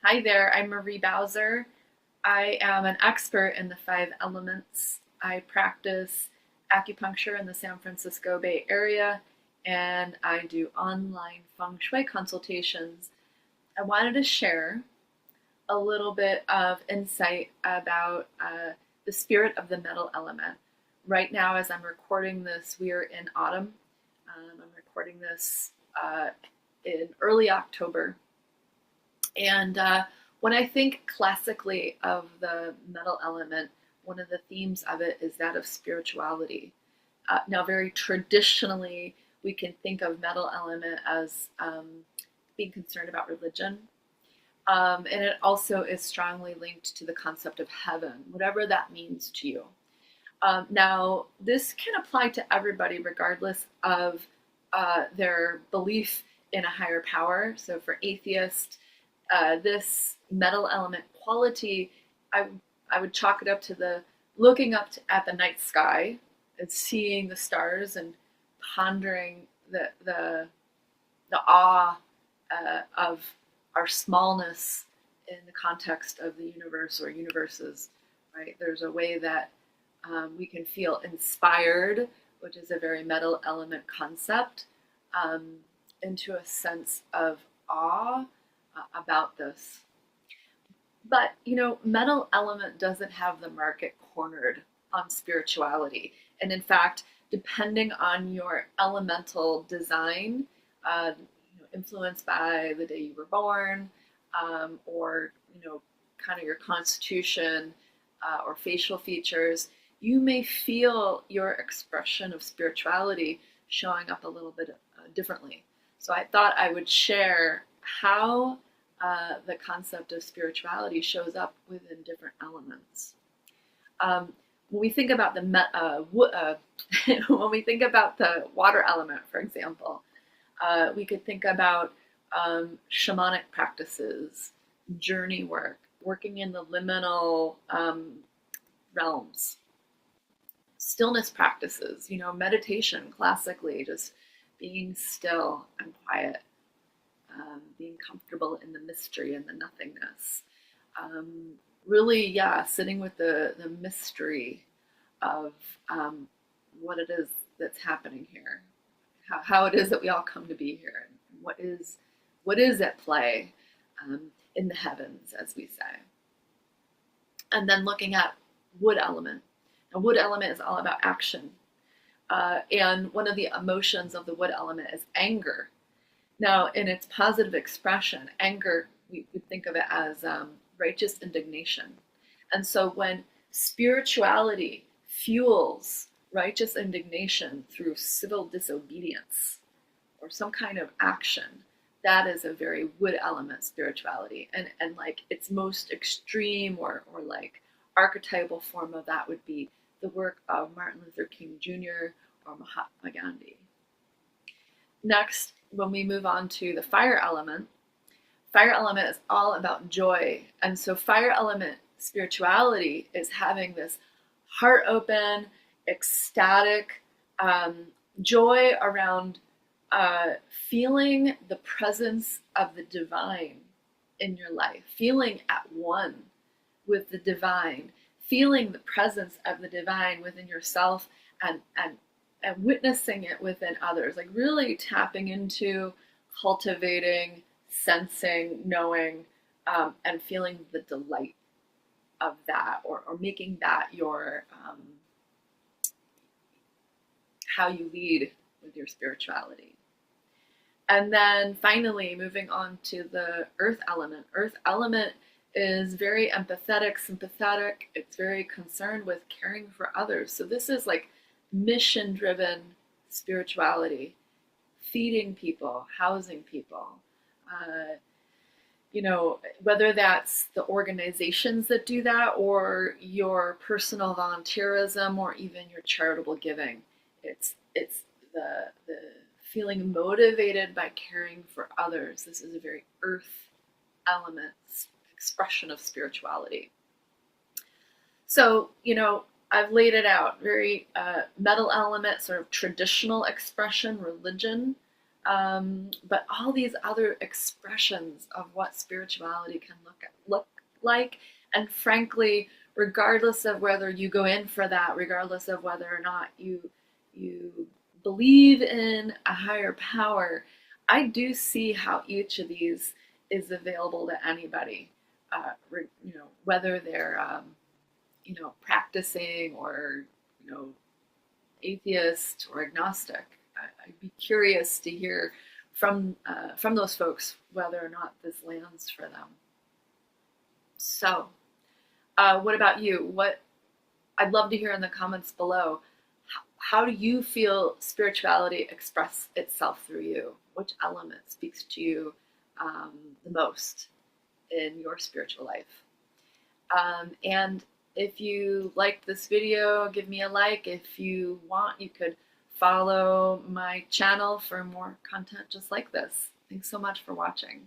Hi there, I'm Marie Bowser. I am an expert in the five elements. I practice acupuncture in the San Francisco Bay Area and I do online feng shui consultations. I wanted to share a little bit of insight about the spirit of the metal element. Right now, as I'm recording this, we are in autumn. I'm recording this in early October. And when I think classically of the metal element, one of the themes of it is that of spirituality. Now, very traditionally, we can think of metal element as being concerned about religion. And it also is strongly linked to the concept of heaven, whatever that means to you. Now, this can apply to everybody regardless of their belief in a higher power. So, for atheists, this metal element quality, I, I would chalk it up to the looking at the night sky and seeing the stars and pondering the awe of our smallness in the context of the universe or universes. Right? There's a way that we can feel inspired, which is a very metal element concept, um, into a sense of awe about this. But, metal element doesn't have the market cornered on spirituality. And in fact, depending on your elemental design, influenced by the day you were born, or, kind of your constitution or facial features, you may feel your expression of spirituality showing up a little bit differently. So I thought I would share how the concept of spirituality shows up within different elements. When we think about when we think about the water element, for example, we could think about shamanic practices, journey work, working in the liminal realms, stillness practices, meditation classically, just being still and quiet, being comfortable in the mystery and the nothingness. Really, yeah, sitting with the mystery of what it is that's happening here, how it is that we all come to be here, and what is at play in the heavens, as we say. And then looking at wood element. Now, wood element is all about action. And one of the emotions of the wood element is anger. Now, in its positive expression, anger, we think of it as righteous indignation. And so when spirituality fuels righteous indignation through civil disobedience or some kind of action, that is a very wood element spirituality. And like its most extreme or like archetypal form of that would be the work of Martin Luther King Jr. or Mahatma Gandhi. Next, when we move on to the fire element is all about joy. And so fire element spirituality is having this heart open, ecstatic joy around feeling the presence of the divine in your life, feeling at one with the divine, feeling the presence of the divine within yourself and witnessing it within others, like really tapping into cultivating, sensing, knowing, and feeling the delight of that, or making that your how you lead with your spirituality. And then finally, moving on to the earth element. Earth element is very empathetic, sympathetic. It's very concerned with caring for others. So this is like mission driven spirituality, feeding people, housing people. Whether that's the organizations that do that or your personal volunteerism or even your charitable giving. It's the feeling motivated by caring for others. This is a very earth element expression of spirituality. So, I've laid it out very metal element, sort of traditional expression, religion, but all these other expressions of what spirituality can look like. And frankly, regardless of whether you go in for that, regardless of whether or not you believe in a higher power, I do see how each of these is available to anybody, whether they're practicing or atheist or agnostic. I'd be curious to hear from those folks whether or not this lands for them. So, what about you? What I'd love to hear in the comments below. How do you feel spirituality express itself through you? Which element speaks to you the most in your spiritual life? And if you liked this video, give me a like. If you want, you could follow my channel for more content just like this. Thanks so much for watching.